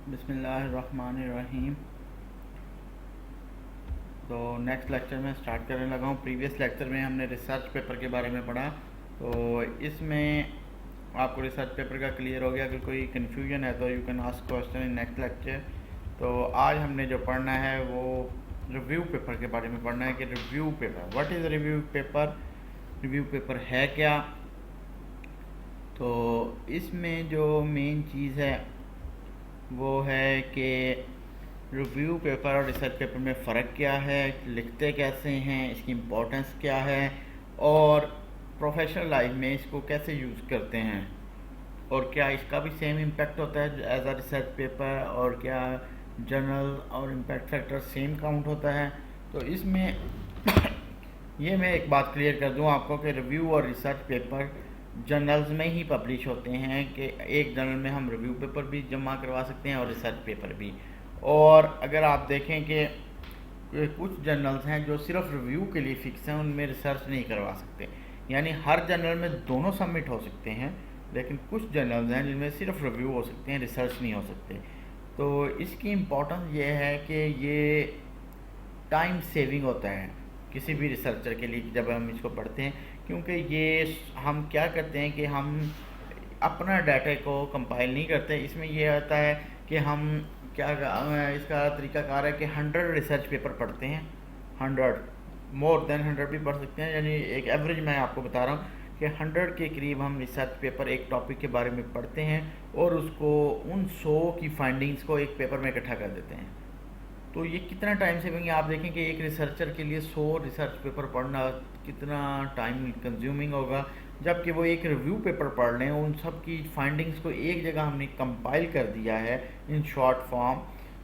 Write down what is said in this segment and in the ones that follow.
बिस्मिल्लाहिर्रहमानिर्रहीम। तो next lecture में स्टार्ट करने लगा हूँ। प्रीवियस लेक्चर में हमने रिसर्च पेपर के बारे में पढ़ा, तो इसमें आपको रिसर्च पेपर का क्लियर हो गया। अगर कोई कन्फ्यूजन है तो you can ask question in next lecture. तो आज हमने जो पढ़ना है वो रिव्यू पेपर के बारे में पढ़ना है कि review paper, what is review paper, review paper है क्या। तो इसमें जो मेन चीज़ है वो है कि रिव्यू पेपर और रिसर्च पेपर में फ़र्क क्या है, लिखते कैसे हैं, इसकी इम्पोर्टेंस क्या है और प्रोफेशनल लाइफ में इसको कैसे यूज़ करते हैं, और क्या इसका भी सेम इम्पैक्ट होता है एज अ रिसर्च पेपर, और क्या जर्नल और इम्पैक्ट फैक्टर सेम काउंट होता है। तो इसमें ये मैं एक बात क्लियर कर दूं आपको कि रिव्यू और रिसर्च पेपर जर्नल्स में ही पब्लिश होते हैं, कि एक जर्नल में हम रिव्यू पेपर भी जमा करवा सकते हैं और रिसर्च पेपर भी। और अगर आप देखें कि कुछ जर्नल्स हैं जो सिर्फ रिव्यू के लिए फिक्स हैं, उनमें रिसर्च नहीं करवा सकते, यानी हर जर्नल में दोनों सबमिट हो सकते हैं, लेकिन कुछ जर्नल्स हैं जिनमें सिर्फ रिव्यू हो सकते हैं, रिसर्च नहीं हो सकते। तो इसकी इम्पोर्टेंस ये है कि ये टाइम सेविंग होता है किसी भी रिसर्चर के लिए जब हम इसको पढ़ते हैं, क्योंकि ये हम क्या करते हैं कि हम अपना डाटा को कंपाइल नहीं करते। इसमें ये आता है कि हम क्या इसका तरीकाकार है कि 100 रिसर्च पेपर पढ़ते हैं, 100 मोर देन 100 भी पढ़ सकते हैं, यानी एक एवरेज मैं आपको बता रहा हूँ कि 100 के करीब हम रिसर्च पेपर एक टॉपिक के बारे में पढ़ते हैं और उसको उन 100 की फाइंडिंग्स को एक पेपर में इकट्ठा कर देते हैं। तो ये कितना टाइम सेविंग है, आप देखें कि एक रिसर्चर के लिए 100 रिसर्च पेपर पढ़ना कितना टाइम कंज्यूमिंग होगा, जबकि वो एक रिव्यू पेपर पढ़ लें, उन सब की फाइंडिंग्स को एक जगह हमने कंपाइल कर दिया है इन शॉर्ट फॉर्म।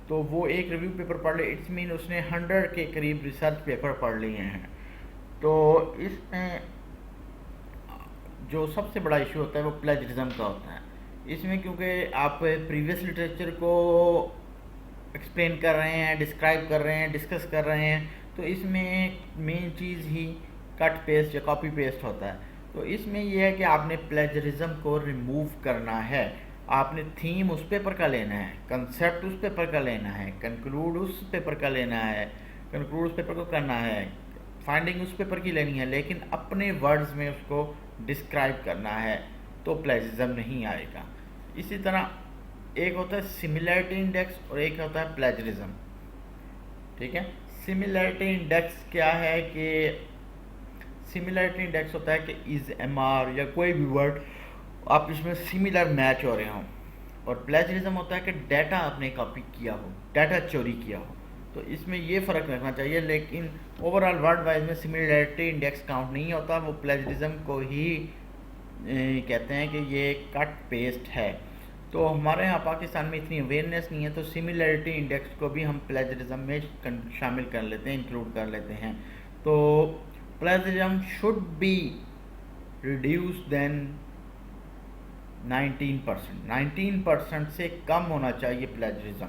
तो वो एक रिव्यू पेपर पढ़ ले, इट्स मीन उसने 100 के करीब रिसर्च पेपर पढ़ लिए हैं। तो इसमें जो सबसे बड़ा इशू होता है वो प्लेजरिज्म का होता है इसमें, क्योंकि आप प्रीवियस लिटरेचर को एक्सप्लेन कर रहे हैं, डिस्क्राइब कर रहे हैं, डिस्कस कर रहे हैं, तो इसमें मेन चीज़ ही कट पेस्ट या कॉपी पेस्ट होता है। तो इसमें यह है कि आपने प्लेजरिज्म को रिमूव करना है। आपने थीम उस पेपर का लेना है, कंसेप्ट उस पेपर का लेना है, कंक्लूड उस पेपर का लेना है, कंक्लूड उस पेपर को करना है, फाइंडिंग उस पेपर की लेनी है, लेकिन अपने वर्ड्स में उसको डिस्क्राइब करना है, तो प्लेजरिज्म नहीं आएगा। इसी तरह एक होता है सिमिलैरिटी इंडेक्स और एक होता है प्लेजरिज्म। ठीक है, सिमिलैरिटी इंडेक्स क्या है कि सिमिलैरिटी इंडेक्स होता है कि इज एम आर या कोई भी वर्ड आप इसमें सिमिलर मैच हो रहे हों, और प्लेजरिज्म होता है कि डाटा आपने कॉपी किया हो, डाटा चोरी किया हो। तो इसमें ये फ़र्क रखना चाहिए, लेकिन ओवरऑल वर्ड वाइज में सिमिलैरिटी इंडेक्स काउंट नहीं होता, वो प्लेजरिज्म को ही कहते हैं कि ये कट पेस्ट है। तो हमारे यहाँ पाकिस्तान में इतनी अवेयरनेस नहीं है, तो सिमिलैरिटी इंडेक्स को भी हम प्लेजरिज्म में शामिल कर लेते हैं, इंक्लूड कर लेते हैं। तो plagiarism should be reduce then 19% से कम होना चाहिए प्लेजरिज्म,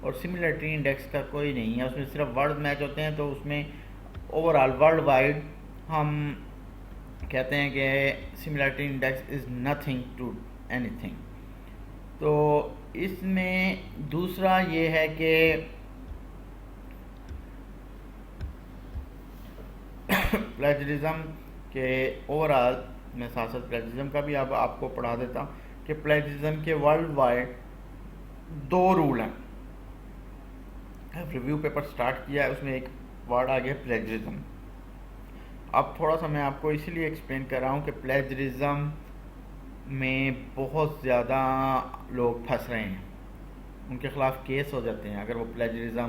और सिमिलैरिटी इंडेक्स का कोई नहीं है, उसमें सिर्फ वर्ड मैच होते हैं। तो उसमें ओवरऑल वर्ल्ड वाइड हम कहते हैं कि similarity index is nothing to anything. तो इसमें दूसरा ये है कि प्लेजरिज्म के ओवरऑल मैं साथ साथ प्लेजरिज्म का भी अब आपको पढ़ा देता हूँ कि प्लेजरिज्म के वर्ल्ड वाइड 2 रूल हैं। रिव्यू पेपर स्टार्ट किया है, उसमें एक वर्ड आ गया प्लेजरिज्म। अब थोड़ा सा मैं आपको इसीलिए एक्सप्लेन कर रहा हूँ कि प्लेजरिज्म में बहुत ज़्यादा लोग फंस रहे हैं, उनके ख़िलाफ़ केस हो जाते हैं अगर वो प्लेजरिज्म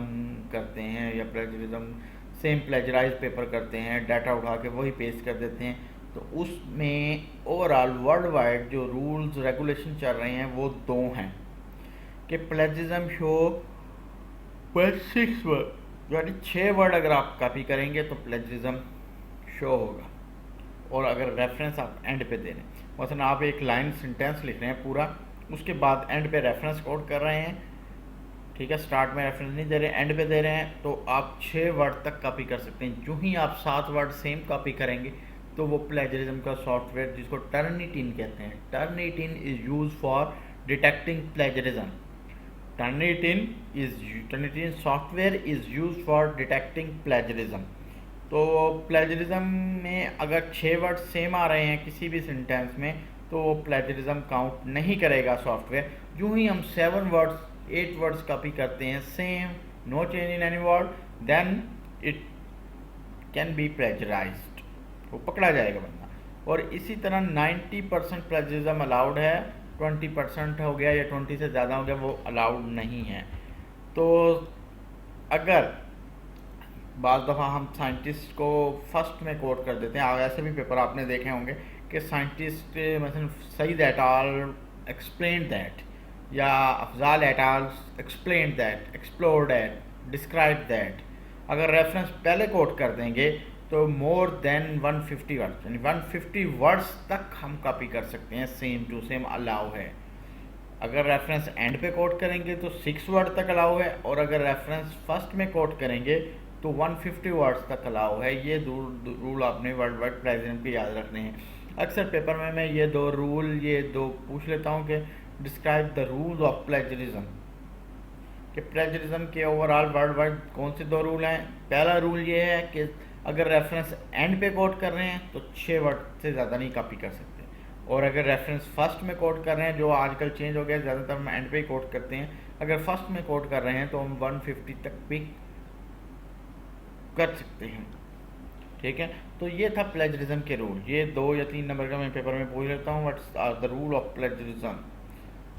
करते हैं या प्लेजरिज्म सेम प्लेजराइज पेपर करते हैं, डाटा उठा के वही पेस्ट कर देते हैं। तो उसमें ओवरऑल वर्ल्ड वाइड जो रूल्स रेगुलेशन चल रहे हैं वो 2 हैं कि प्लेजरिज्म शो 6 वर्ड, यानी 6 वर्ड अगर आप कॉपी करेंगे तो प्लेजरिज्म शो होगा, और अगर रेफरेंस आप एंड पे दे रहे हैं, मसलन आप एक लाइन सेंटेंस लिख रहे हैं पूरा, उसके बाद एंड पे रेफरेंस कोड कर रहे हैं, ठीक है, स्टार्ट में रेफरेंस नहीं दे रहे, एंड पे दे रहे हैं, तो आप 6 वर्ड तक कॉपी कर सकते हैं। जो ही आप 7 वर्ड सेम कॉपी करेंगे तो वो प्लेजरिज्म का सॉफ्टवेयर जिसको टर्निटिन कहते हैं, Turnitin is use for detecting plagiarism, Turnitin software is use for detecting plagiarism. तो प्लेजरिज्म में अगर 6 वर्ड सेम आ रहे हैं किसी भी सेंटेंस में तो वो प्लेजरिज्म काउंट नहीं करेगा सॉफ्टवेयर। यूं ही हम 7 वर्ड्स 8 वर्ड्स कॉपी करते हैं same, no change in any word, then it can be plagiarised, वो पकड़ा जाएगा बंदा। और इसी तरह 90% प्लेजरिज्म अलाउड है, 20% हो गया या 20 से ज़्यादा हो गया वो अलाउड नहीं है। तो अगर बाज़ दफ़ा हम साइंटिस्ट को फर्स्ट में कोट कर देते हैं, ऐसे भी पेपर आपने देखे होंगे कि साइंटिस्ट मतलब Saeed at all explain that, या Afzal at all explain that, explore that, describe that. अगर रेफरेंस पहले कोट कर देंगे तो मोर देन 150 वर्ड्स, यानी 150 वर्ड्स तक हम कॉपी कर सकते हैं, सेम टू सेम अलाउ है। अगर रेफरेंस एंड पे कोट करेंगे तो 6 वर्ड तक अलाउ है, और अगर रेफरेंस फर्स्ट में कोट करेंगे तो 150 वर्ड्स तक अलाउ है। ये रूल आपने वर्ल्ड वाइड प्लेजरिज्म के याद रखने हैं। अक्सर पेपर में मैं ये दो पूछ लेता हूँ कि describe the rules of plagiarism, कि प्लेजरिज्म के ओवरऑल वर्ल्ड वाइड कौन से 2 रूल हैं। पहला रूल ये है कि अगर रेफरेंस एंड पे कोट कर रहे हैं तो 6 वर्ड से ज़्यादा नहीं कॉपी कर सकते, और अगर रेफरेंस फर्स्ट में कोट कर रहे हैं, जो आजकल चेंज हो गया, ज़्यादातर हम एंड पे ही कोट करते हैं, अगर फर्स्ट में कोट कर रहे हैं तो हम 150 तक भी कर सकते हैं। ठीक है, तो ये था प्लेजरिज्म के रूल। ये 2 या 3 नंबर का मैं पेपर में पूछ लेता हूँ, what's are the rule of plagiarism.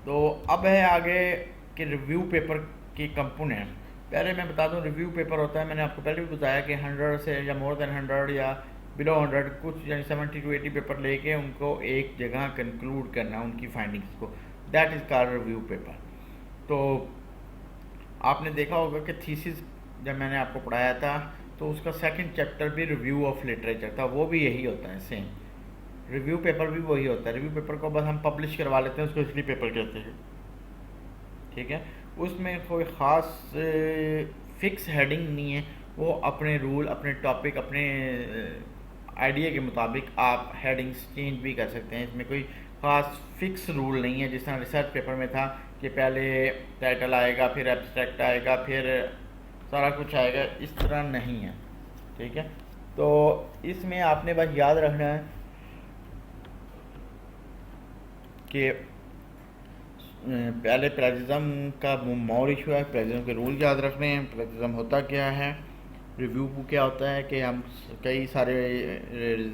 तो अब है आगे कि रिव्यू पेपर की कंपोनेंट। पहले मैं बता दूं, रिव्यू पेपर होता है, मैंने आपको पहले भी बताया कि 100 से या मोर देन 100 या बिलो 100 कुछ यानी 70 to 80 पेपर लेके उनको एक जगह कंक्लूड करना उनकी फाइंडिंग्स को, that is called review paper. तो आपने देखा होगा कि थीसिस जब मैंने आपको पढ़ाया था तो उसका सेकंड चैप्टर भी रिव्यू ऑफ लिटरेचर था, वो भी यही होता है सेम। रिव्यू पेपर भी वही होता है। रिव्यू पेपर को बस हम पब्लिश करवा लेते हैं, उसको इसलिए पेपर कहते हैं। ठीक है, उसमें कोई ख़ास फिक्स हेडिंग नहीं है, वो अपने रूल, अपने टॉपिक, अपने आइडिया के मुताबिक आप हेडिंग्स चेंज भी कर सकते हैं। इसमें कोई ख़ास फिक्स रूल नहीं है, जिस तरह रिसर्च पेपर में था कि पहले टाइटल आएगा, फिर एब्स्ट्रैक्ट आएगा, फिर सारा कुछ आएगा, इस तरह नहीं है। ठीक है, तो इसमें आपने बस याद रखना है कि पहले प्लेजरिज्म का मोर इशू है, प्लेजरिज्म के रूल याद रखने हैं, प्लेजरिज्म होता क्या है, रिव्यू क्या होता है कि हम कई सारे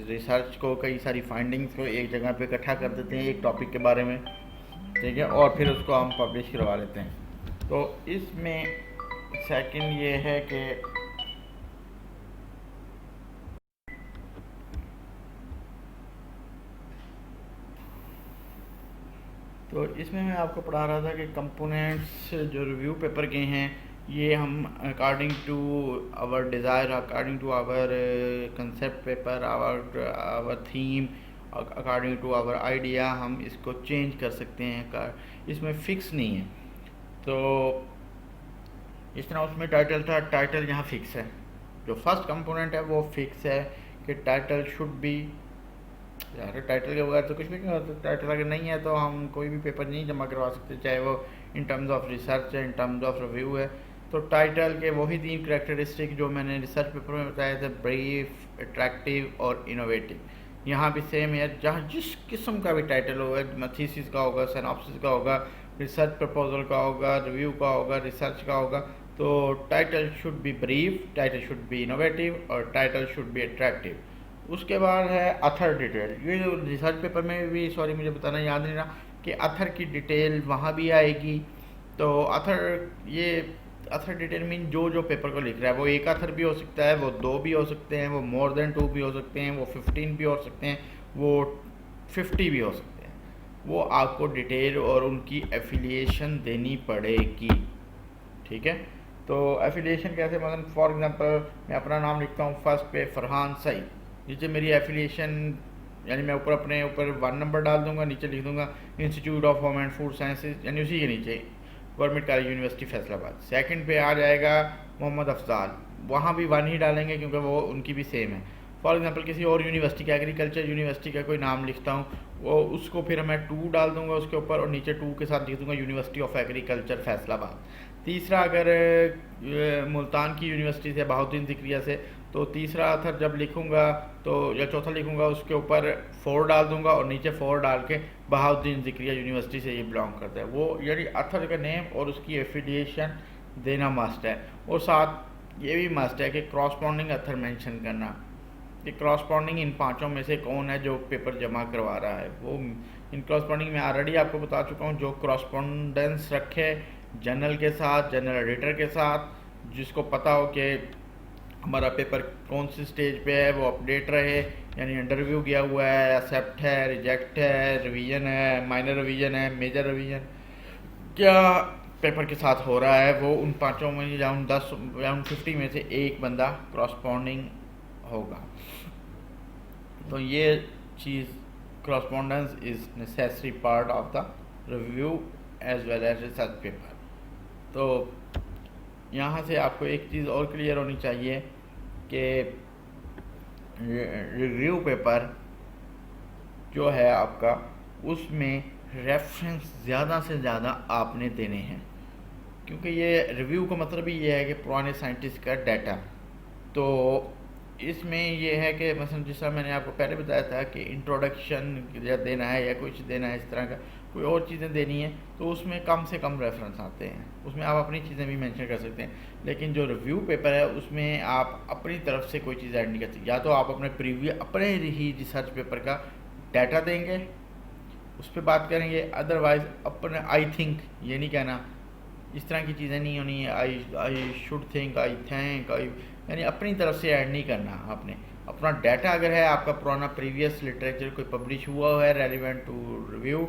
रिसर्च को, कई सारी फाइंडिंग्स को एक जगह पे इकट्ठा कर देते हैं एक टॉपिक के बारे में। ठीक है, और फिर उसको हम पब्लिश करवा लेते हैं। तो इसमें सेकंड ये है कि तो इसमें मैं आपको पढ़ा रहा था कि कंपोनेंट्स जो रिव्यू पेपर के हैं, ये हम according to our desire, according to our concept paper, our theme, according to our idea हम इसको चेंज कर सकते हैं। इसमें फ़िक्स नहीं है। तो इस तरह उसमें टाइटल था, टाइटल यहाँ फ़िक्स है। जो फर्स्ट कंपोनेंट है वो फिक्स है कि टाइटल शुड बी, यार टाइटल के बगैर तो कुछ भी नहीं होता। टाइटल अगर नहीं है तो हम कोई भी पेपर नहीं जमा करवा सकते, चाहे वो इन टर्म्स ऑफ रिसर्च है, इन टर्म्स ऑफ रिव्यू है। तो टाइटल के वही 3 करैक्टरिस्टिक जो मैंने रिसर्च पेपर में बताए थे, ब्रीफ, अट्रैक्टिव और इनोवेटिव, यहाँ भी सेम है। जहाँ जिस किस्म का भी टाइटल होगा, थीसिस का होगा, सिनॉप्सिस का होगा, रिसर्च प्रपोजल का होगा, रिव्यू का होगा, रिसर्च का होगा, तो title should be brief, title should be innovative और टाइटल शुड बी अट्रैक्टिव। उसके बाद है अथर डिटेल। ये जो रिसर्च पेपर में भी, सॉरी मुझे बताना याद नहीं रहा, कि अथर की डिटेल वहाँ भी आएगी। तो अथर डिटेल मीन जो पेपर को लिख रहा है, वो एक अथर भी हो सकता है, वो 2 भी हो सकते हैं, वो मोर देन 2 भी हो सकते हैं, वो 15 भी हो सकते हैं, वो 50 भी हो सकते हैं। वो आपको डिटेल और उनकी एफिलिएशन देनी पड़ेगी। ठीक है, तो एफिलिएशन कैसे, मतलब फॉर एग्जांपल मैं अपना नाम लिखता हूँ फर्स्ट पे फरहान सईद, नीचे मेरी एफिलिएशन, यानी मैं ऊपर अपने ऊपर 1 नंबर डाल दूंगा, नीचे लिख दूंगा institute of home and food sciences, यानी उसी के नीचे government college university Faisalabad. Second पे आ जाएगा मोहम्मद अफजाल, वहाँ भी 1 ही डालेंगे क्योंकि वो उनकी भी सेम है। फॉर एग्जांपल किसी और यूनिवर्सिटी का, एग्रीकल्चर यूनिवर्सिटी का कोई नाम लिखता हूँ, वो उसको फिर मैं 2 डाल दूंगा उसके ऊपर, और नीचे 2 के साथ लिख दूंगा यूनिवर्सिटी ऑफ एग्रीकल्चर फैसलाबाद। तीसरा अगर मुल्तान की यूनिवर्सिटी से, बहाउद्दीन ज़िक्रिया से, तो तीसरा अथर जब लिखूंगा तो, या चौथा लिखूंगा, उसके ऊपर 4 डाल दूंगा और नीचे 4 डाल के बहाउद्दीन ज़िक्रिया यूनिवर्सिटी से ये बिलोंग करता है वो, यानी अथर का नेम और उसकी एफिलिएशन देना मस्ट है। और साथ ये भी मस्ट है कि क्रॉसपॉन्डिंग अथर मेंशन करना, कि क्रॉसपॉन्डिंग इन पांचों में से कौन है जो पेपर जमा करवा रहा है। वो इन क्रॉसपॉन्डिंग में ऑलरेडी आपको बता चुका हूँ, जो क्रॉसपॉन्डेंस रखे जर्नल के साथ, जर्नल एडिटर के साथ, जिसको पता हो कि हमारा पेपर कौन सी स्टेज पे है, वो अपडेट रहे, यानी अंडर रिव्यू किया हुआ है, एक्सेप्ट है, रिजेक्ट है, रिवीजन है, माइनर रिवीजन है, मेजर रिवीजन, क्या पेपर के साथ हो रहा है, वो उन पाँचों में या उन 10 या उन 50 में से एक बंदा क्रॉसपॉन्डिंग होगा। तो ये चीज़, correspondence is necessary part of the review as well as research paper. तो यहाँ से आपको एक चीज़ और क्लियर होनी चाहिए कि रिव्यू पेपर जो है आपका, उसमें रेफरेंस ज़्यादा से ज़्यादा आपने देने हैं, क्योंकि ये रिव्यू का मतलब ही ये है कि पुराने साइंटिस्ट का डाटा। तो इसमें ये है कि मसलन जिस तरह मैंने आपको पहले बताया था कि इंट्रोडक्शन या देना है या कुछ देना है, इस तरह का कोई और चीज़ें देनी है, तो उसमें कम से कम रेफरेंस आते हैं, उसमें आप अपनी चीज़ें भी मेंशन कर सकते हैं। लेकिन जो रिव्यू पेपर है उसमें आप अपनी तरफ से कोई चीज़ ऐड नहीं कर सकते, या तो आप अपने ही रिसर्च पेपर का डाटा देंगे, उस पर बात करेंगे, अदरवाइज़ अपने आई थिंक, ये नहीं कहना, इस तरह की चीज़ें नहीं होनी, I should think, I think, I, यानी अपनी तरफ से ऐड नहीं करना। आपने अपना डाटा अगर है, आपका पुराना प्रीवियस लिटरेचर कोई पब्लिश हुआ है रेलिवेंट टू रिव्यू,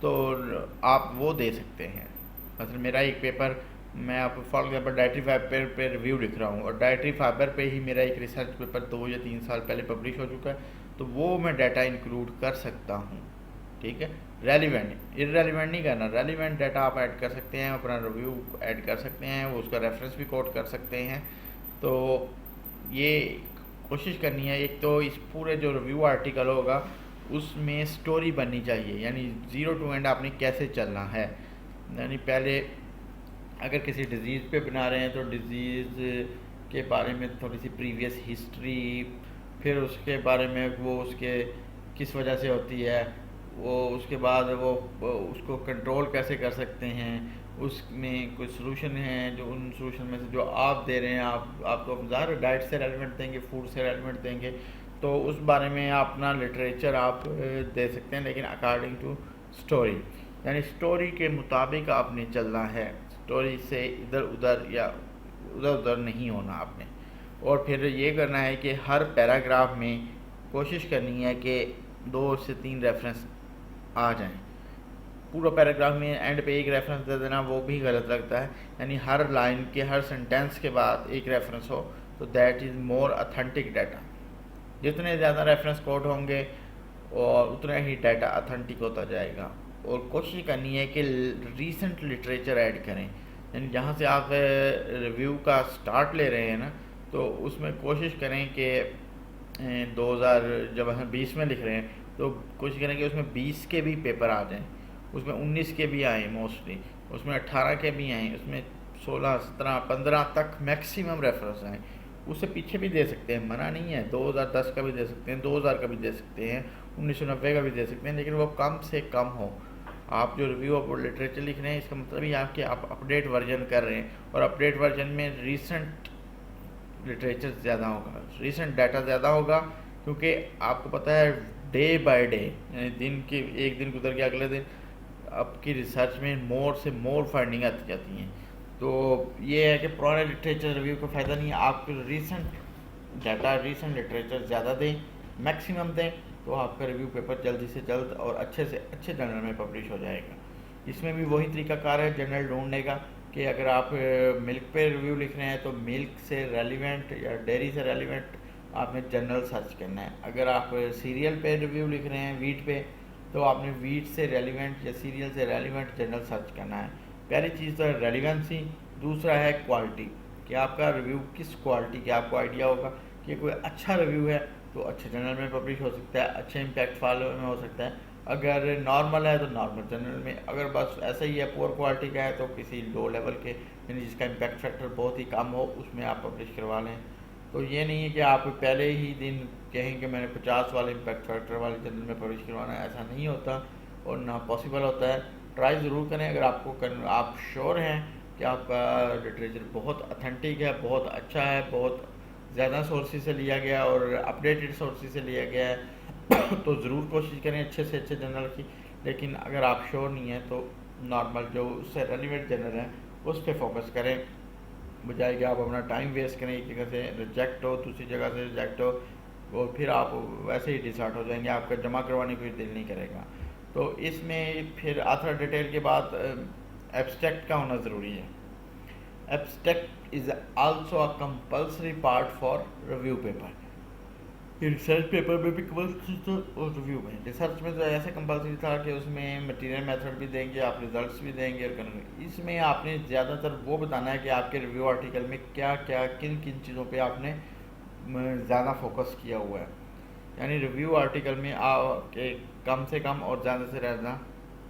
तो आप वो दे सकते हैं। मतलब मेरा एक पेपर, मैं आप फॉर एग्जाम्पल डाइटरी फाइबर पे रिव्यू लिख रहा हूँ, और डाइटरी फाइबर पे ही मेरा एक रिसर्च पेपर 2 या 3 साल पहले पब्लिश हो चुका है, तो वो मैं डाटा इंक्लूड कर सकता हूँ, ठीक है। रेलिवेंट, इरेलीवेंट नहीं करना, रेलिवेंट डाटा आप ऐड कर सकते हैं, अपना रिव्यू ऐड कर सकते हैं, वो उसका रेफरेंस भी कोट कर सकते हैं। तो ये कोशिश करनी है, एक तो इस पूरे जो रिव्यू आर्टिकल होगा उसमें स्टोरी बननी चाहिए, यानी 0 टू एंड आपने कैसे चलना है। यानी पहले अगर किसी डिज़ीज़ पे बना रहे हैं तो डिज़ीज़ के बारे में थोड़ी सी प्रीवियस हिस्ट्री, फिर उसके बारे में वो उसके किस वजह से होती है, वो उसके बाद वो उसको कंट्रोल कैसे कर सकते हैं, उसमें कुछ सोल्यूशन हैं, जो उन सोल्यूशन में से जो आप दे रहे हैं, आप तो ज़ाहिर डाइट से रेलिवेंट देंगे, फूड से रेलिवेंट देंगे, तो उस बारे में अपना लिटरेचर आप दे सकते हैं, लेकिन अकॉर्डिंग टू स्टोरी, यानी स्टोरी के मुताबिक आपने चलना है, स्टोरी से इधर उधर या उधर उधर नहीं होना आपने। और फिर ये करना है कि हर पैराग्राफ में कोशिश करनी है कि 2 से 3 रेफरेंस आ जाएं। पूरा पैराग्राफ में एंड पे एक रेफरेंस दे देना वो भी गलत लगता है, यानी हर लाइन के, हर सेंटेंस के बाद एक रेफरेंस हो, तो that is more authentic data. जितने ज़्यादा रेफरेंस कोड होंगे और उतना ही डाटा ऑथेंटिक होता जाएगा। और कोशिश करनी है कि रीसेंट लिटरेचर ऐड करें, यानी जहाँ से आप रिव्यू का स्टार्ट ले रहे हैं ना, तो उसमें कोशिश करें कि 2000 जब हम 20 में लिख रहे हैं तो कोशिश करें कि उसमें 20 के भी पेपर आ जाएं, उसमें 19 के भी आए मोस्टली, उसमें 18 के भी आए, उसमें 16, 17, 15 तक मैक्सिमम रेफरेंस आए। उससे पीछे भी दे सकते हैं, मना नहीं है, 2010 का भी दे सकते हैं, 2000 का भी दे सकते हैं, 1990 का भी दे सकते हैं, लेकिन वो कम से कम हो। आप जो रिव्यू ऑफ लिटरेचर लिख रहे हैं, इसका मतलब ही आपके आप अपडेट वर्जन कर रहे हैं, और अपडेट वर्जन में रीसेंट लिटरेचर ज़्यादा होगा, रीसेंट डाटा ज़्यादा होगा, क्योंकि आपको पता है डे बाय डे, यानी दिन के एक दिन गुजर के अगले दिन आपकी रिसर्च में मोर से मोर फाइंडिंग आती जाती हैं। तो ये है कि पुराने लिटरेचर रिव्यू का फ़ायदा नहीं है, आप रीसेंट डाटा, रीसेंट लिटरेचर ज़्यादा दें, मैक्सिमम दें, तो आपका रिव्यू पेपर जल्दी से जल्द और अच्छे से अच्छे जर्नल में पब्लिश हो जाएगा। इसमें भी वही तरीकाकार है जर्नल ढूंढने का, कि अगर आप मिल्क पे रिव्यू लिख रहे हैं तो मिल्क से रेलिवेंट या डेयरी से रेलिवेंट आपने जर्नल सर्च करना है। अगर आप सीरियल पे रिव्यू लिख रहे हैं, वीट पे, तो आपने वीट से रेलिवेंट या सीरियल से रेलिवेंट जर्नल सर्च करना है। पहली चीज़ तो है रेलिवेंसी, दूसरा है क्वालिटी, कि आपका रिव्यू किस क्वालिटी की, आपको आइडिया होगा कि कोई अच्छा रिव्यू है तो अच्छे जर्नल में पब्लिश हो सकता है, अच्छे इम्पैक्ट वाले में हो सकता है, अगर नॉर्मल है तो नॉर्मल जनरल में, अगर बस ऐसा ही है पुअर क्वालिटी का है तो किसी लो लेवल के यानी जिसका इम्पैक्ट फैक्टर बहुत ही कम हो उसमें आप पब्लिश करवा लें। तो ये नहीं है कि आप पहले ही दिन कहें कि मैंने 50 वाले इम्पैक्ट फैक्टर वाले जनरल में पब्लिश करवाना है, ऐसा नहीं होता और ना पॉसिबल होता है। ट्राई ज़रूर करें अगर आप श्योर हैं कि आपका लिटरेचर बहुत अथेंटिक है, बहुत अच्छा है, बहुत ज़्यादा सोर्सेज से लिया गया और अपडेटेड सोर्सेज से लिया गया है तो ज़रूर कोशिश करें अच्छे से अच्छे जर्नल की। लेकिन अगर आप श्योर नहीं हैं तो नॉर्मल जो उससे रेलिवेंट जर्नल है उस पर फोकस करें, बजाय कि आप अपना टाइम वेस्ट करें, एक जगह से रिजेक्ट हो दूसरी जगह से रिजेक्ट हो और फिर आप वैसे ही डिसहार्ट हो जाएंगे, आपका जमा करवाने को दिल नहीं करेगा। तो इसमें फिर आथर डिटेल के बाद एब्स्ट्रैक्ट का होना ज़रूरी है। Abstract is also a compulsory part for review paper. Research paper में भी कंपल्सरी था और रिव्यू में, रिसर्च में तो ऐसे कंपल्सरी था कि उसमें मटेरियल मेथड भी देंगे, आप रिजल्ट्स भी देंगे और इसमें आपने ज़्यादातर वो बताना है कि आपके रिव्यू आर्टिकल में क्या क्या किन किन चीज़ों पे आपने ज़्यादा फोकस किया हुआ है। यानी रिव्यू आर्टिकल में के कम से कम और ज़्यादा से ज़्यादा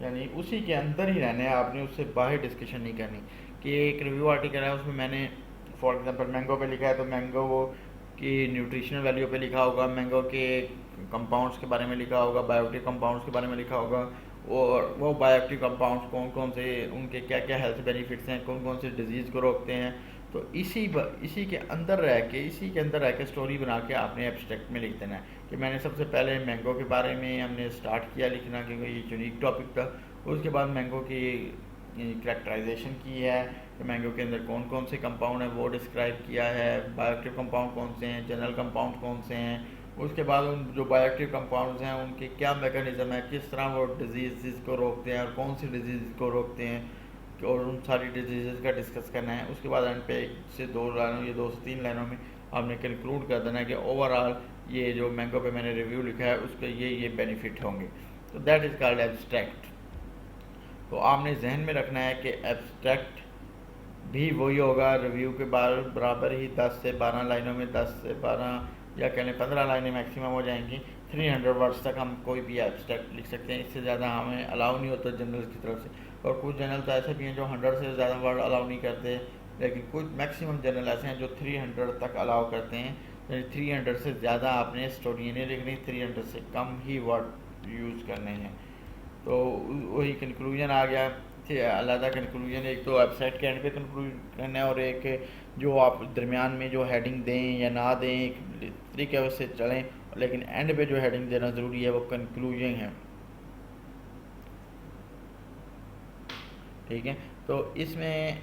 यानी उसी के अंदर ही रहना है, आपने उससे बाहर डिस्कशन नहीं करनी कि एक रिव्यू आर्टिकल है उसमें मैंने फॉर एग्जांपल मैंगो पे लिखा है तो मैंगो की न्यूट्रिशनल वैल्यू पे लिखा होगा, मैंगो के कंपाउंड्स के बारे में लिखा होगा, बायोएक्टिव कंपाउंड्स के बारे में लिखा होगा और वो बायोएक्टिव कंपाउंड्स कौन कौन से, उनके क्या क्या हेल्थ बेनिफिट्स हैं, कौन कौन से डिजीज़ को रोकते हैं। तो इसी के अंदर रह के स्टोरी बना के आपने एब्स्ट्रैक्ट में लिख देना है कि मैंने सबसे पहले मैंगो के बारे में हमने स्टार्ट किया लिखना क्योंकि ये यूनिक टॉपिक था। उसके बाद मैंगो की करैक्टराइजेशन की है कि मैंगो के अंदर कौन कौन से कंपाउंड हैं वो डिस्क्राइब किया है, बायोएक्टिव कंपाउंड कौन से हैं, जनरल कंपाउंड कौन से हैं। उसके बाद उन जो बायोएक्टिव कंपाउंड्स हैं उनके क्या मैकेनिज्म है, किस तरह वो डिजीज़ को रोकते हैं और कौन सी डिजीज़ को रोकते हैं और उन सारी डिजीज़ का डिस्कस करना है। उसके बाद एंड पे 1 से 2 लाइनों या 2 से 3 लाइनों में आपने कंक्लूड कर देना है कि ओवरऑल ये जो मैंगो पे मैंने रिव्यू लिखा है उसके ये बेनिफिट होंगे। तो दैट इज़ कॉल्ड एब्स्ट्रैक्ट। तो आपने जहन में रखना है कि एब्स्ट्रैक्ट भी वही होगा रिव्यू के बराबर ही 10 से 12 लाइनों में, 10 से 12 या कह लें 15 लाइनें मैक्सिमम हो जाएंगी। 300 वर्ड्स तक हम कोई भी एब्स्ट्रैक्ट लिख सकते हैं, इससे ज़्यादा हमें अलाउ नहीं होता जनरल की तरफ से। और कुछ जर्नल तो ऐसे भी हैं जो 100 से ज़्यादा वर्ड अलाउ नहीं करते, लेकिन कुछ मैक्सिमम जर्नल ऐसे हैं जो 300 तक अलाउ करते हैं। यानी 300 से ज़्यादा आपने स्टोरी नहीं लिखनी, 300 से कम ही वर्ड यूज़ करने हैं। तो वही कंक्लूजन आ गया, अलग कंक्लूजन, एक तो वेबसाइट के एंड पे कंक्लूजन करना है और एक जो आप दरमियान में जो हेडिंग दें या ना दें एक तरीके से चलें, लेकिन एंड पे जो हेडिंग देना ज़रूरी है वो कंक्लूजन है। ठीक है, तो इसमें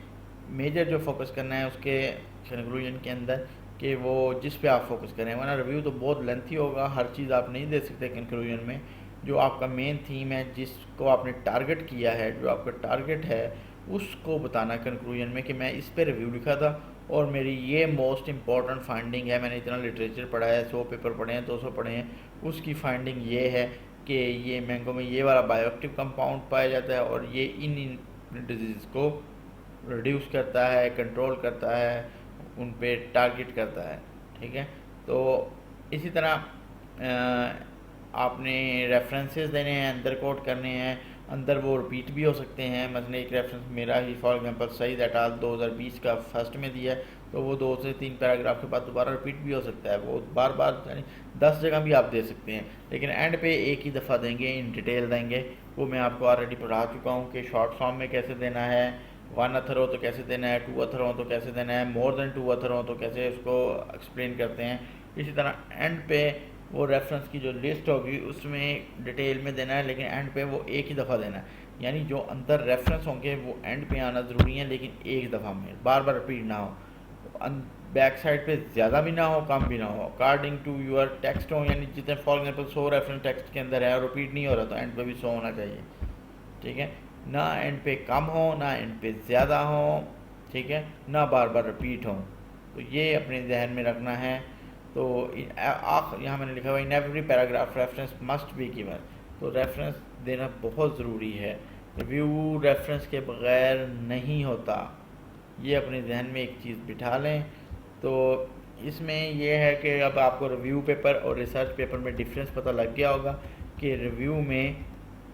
मेजर जो फोकस करना है उसके कंक्लूजन के अंदर कि वो जिस पे आप फोकस करें, वरना रिव्यू तो बहुत लेंथी होगा, हर चीज़ आप नहीं दे सकते कंक्लूजन में। जो आपका मेन थीम है, जिसको आपने टारगेट किया है, जो आपका टारगेट है उसको बताना कंक्लूजन में कि मैं इस पे रिव्यू लिखा था और मेरी ये मोस्ट इम्पॉर्टेंट फाइंडिंग है, मैंने इतना लिटरेचर पढ़ा है, 100 पेपर पढ़े हैं, 200 पढ़े हैं, उसकी फाइंडिंग ये है कि ये मैंगो में ये वाला बायोएक्टिव कंपाउंड पाया जाता है और ये इन डिजीज़ को रिड्यूस करता है, कंट्रोल करता है, उन पे टारगेट करता है। ठीक है, तो इसी तरह आपने रेफरेंसेस देने हैं, अंदर कोट करने हैं, अंदर वो रिपीट भी हो सकते हैं। मतलब एक रेफरेंस मेरा ही फॉर एग्जांपल सईद एट अल 2020 का फर्स्ट में दिया है तो वो 2 से 3 पैराग्राफ के बाद दोबारा रिपीट भी हो सकता है, वो बार बार यानी 10 जगह भी आप दे सकते हैं, लेकिन एंड पे एक ही दफ़ा देंगे, इन डिटेल देंगे। वो मैं आपको ऑलरेडी पढ़ा चुका हूँ कि शॉर्ट फॉर्म में कैसे देना है, 1 अथर हो तो कैसे देना है, 2 अथर हो तो कैसे देना है, मोर देन 2 अथर हो तो कैसे उसको एक्सप्लेन करते हैं। इसी तरह एंड पे वो रेफरेंस की जो लिस्ट होगी उसमें डिटेल में देना है, लेकिन एंड पे वो एक ही दफ़ा देना है। यानी जो अंदर रेफरेंस होंगे वो एंड पे आना ज़रूरी है, लेकिन एक दफ़ा में, बार बार रिपीट ना हो। बैक साइड पे ज़्यादा भी ना हो, कम भी ना हो, अकॉर्डिंग टू यूर टेक्स्ट हो। यानी जितने फॉर एग्जाम्पल 100 रेफरेंस टेक्स्ट के अंदर है और रिपीट नहीं हो रहा तो एंड पे भी 100 होना चाहिए। ठीक है, ना एंड पे कम हो ना एंड पे ज़्यादा हो, ठीक है, ना बार बार रिपीट हो। तो ये अपने जहन में रखना है। तो यहाँ मैंने लिखा हुआ in every paragraph reference must be given, तो रेफरेंस देना बहुत ज़रूरी है, रिव्यू रेफरेंस के बगैर नहीं होता। ये अपने जहन में एक चीज़ बिठा लें। तो इसमें यह है कि अब आपको रिव्यू पेपर और रिसर्च पेपर में डिफरेंस पता लग गया होगा कि रिव्यू में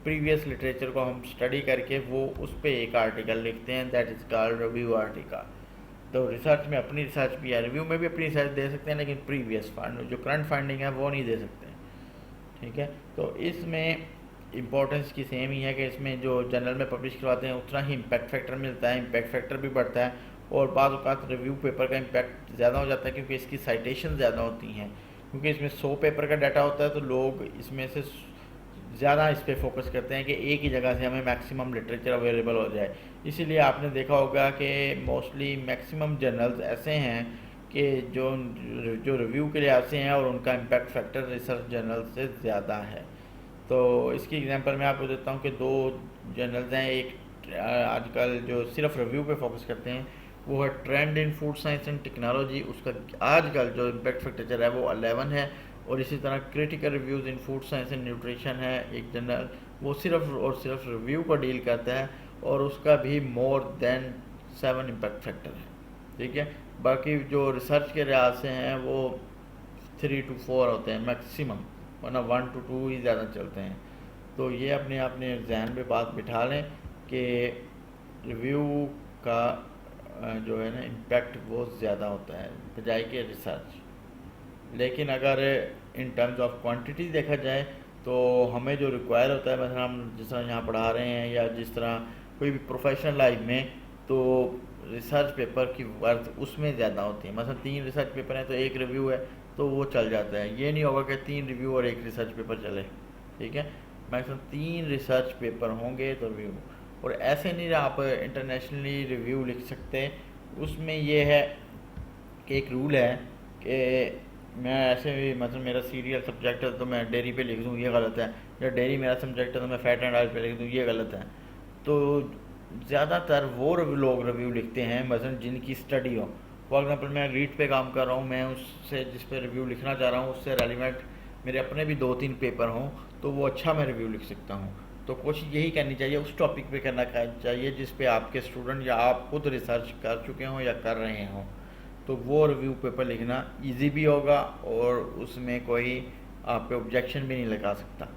प्रीवियस लिटरेचर को हम स्टडी करके वो उस पर एक आर्टिकल लिखते हैं, that is called review article. तो रिसर्च में अपनी रिसर्च भी है, रिव्यू में भी अपनी रिसर्च दे सकते हैं, लेकिन प्रीवियस जो करंट फाइंडिंग है वो नहीं दे सकते। ठीक है, तो इसमें इम्पोर्टेंस की सेम ही है कि इसमें जो जर्नल में पब्लिश करवाते हैं उतना ही इम्पैक्ट फैक्टर मिलता है, इम्पैक्ट फैक्टर भी बढ़ता है, और बाद औक़ात रिव्यू पेपर का इम्पैक्ट ज़्यादा हो जाता है क्योंकि इसकी साइटेशन ज़्यादा होती हैं, क्योंकि इसमें 100 पेपर का डाटा होता है, तो लोग इसमें से ज़्यादा इस पर फोकस करते हैं कि एक ही जगह से हमें मैक्सिमम लिटरेचर अवेलेबल हो जाए। इसीलिए आपने देखा होगा कि मोस्टली मैक्सिमम जर्नल्स ऐसे हैं कि जो जो रिव्यू के लिए आते हैं और उनका इम्पैक्ट फैक्टर रिसर्च जर्नल से ज़्यादा है। तो इसकी एग्जांपल मैं आपको देता हूँ कि 2 जर्नल्स हैं, एक आजकल जो सिर्फ रिव्यू पे फोकस करते हैं वो है trend in food science and technology, उसका आजकल जो इम्पैक्ट फैक्टर है वो 11 है, और इसी तरह critical reviews in food science and nutrition है एक जर्नल, वो सिर्फ और सिर्फ रिव्यू को डील करता है और उसका भी मोर देन 7 इम्पैक्ट फैक्टर है। ठीक है, बाकी जो रिसर्च के लिहाज से हैं वो 3 to 4 होते हैं मैक्सिमम, वरना 1 to 2 ही ज़्यादा चलते हैं। तो ये अपने जहन में बात बिठा लें कि रिव्यू का जो है ना इम्पैक्ट बहुत ज़्यादा होता है बजाय के रिसर्च। लेकिन अगर इन टर्म्स ऑफ क्वांटिटी देखा जाए तो हमें जो रिक्वायर होता है, मतलब हम जिस तरह यहाँ पढ़ा रहे हैं या जिस तरह कोई भी प्रोफेशनल लाइफ में, तो रिसर्च पेपर की वर्थ उसमें ज़्यादा होती है। मतलब 3 रिसर्च पेपर हैं तो 1 रिव्यू है तो वो चल जाता है। ये नहीं होगा कि 3 रिव्यू और 1 रिसर्च पेपर चले। ठीक है, मैक्सिमम 3 रिसर्च पेपर होंगे तो रिव्यू, और ऐसे नहीं आप इंटरनेशनली रिव्यू लिख सकते। उसमें ये है कि एक रूल है कि मैं ऐसे भी मतलब मेरा सीरियल सब्जेक्ट है तो मैं डेयरी पे लिख दूँ, ये गलत है, या डेयरी मेरा सब्जेक्ट है तो मैं फैट एंड ऑयल पे लिख दूँ, ये गलत है। तो ज़्यादातर वो लोग रिव्यू लिखते हैं मतलब जिनकी स्टडी हो। फॉर एग्जांपल मैं रीड पे काम कर रहा हूँ, मैं उससे जिस पे रिव्यू लिखना चाह रहा हूँ उससे रेलिवेंट मेरे अपने भी 2-3 पेपर हों तो वो अच्छा मैं रिव्यू लिख सकता हूँ। तो कोशिश यही करनी चाहिए, उस टॉपिक पे करना चाहिए जिस पे आपके स्टूडेंट या आप खुद रिसर्च कर चुके हों या कर रहे हों, तो वो रिव्यू पेपर लिखना इजी भी होगा और उसमें कोई आप पे ऑब्जेक्शन भी नहीं लगा सकता।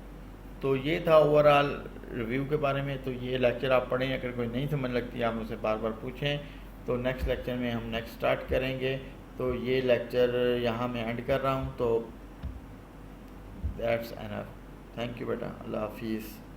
तो ये था ओवरऑल रिव्यू के बारे में। तो ये लेक्चर आप पढ़ें, अगर कोई नहीं समझ लगती आप मुझसे बार बार पूछें, तो नेक्स्ट लेक्चर में हम नेक्स्ट स्टार्ट करेंगे। तो ये लेक्चर यहाँ मैं एंड कर रहा हूँ। तो दैट्स एनफ। थैंक यू बेटा, अल्लाह हाफिज़।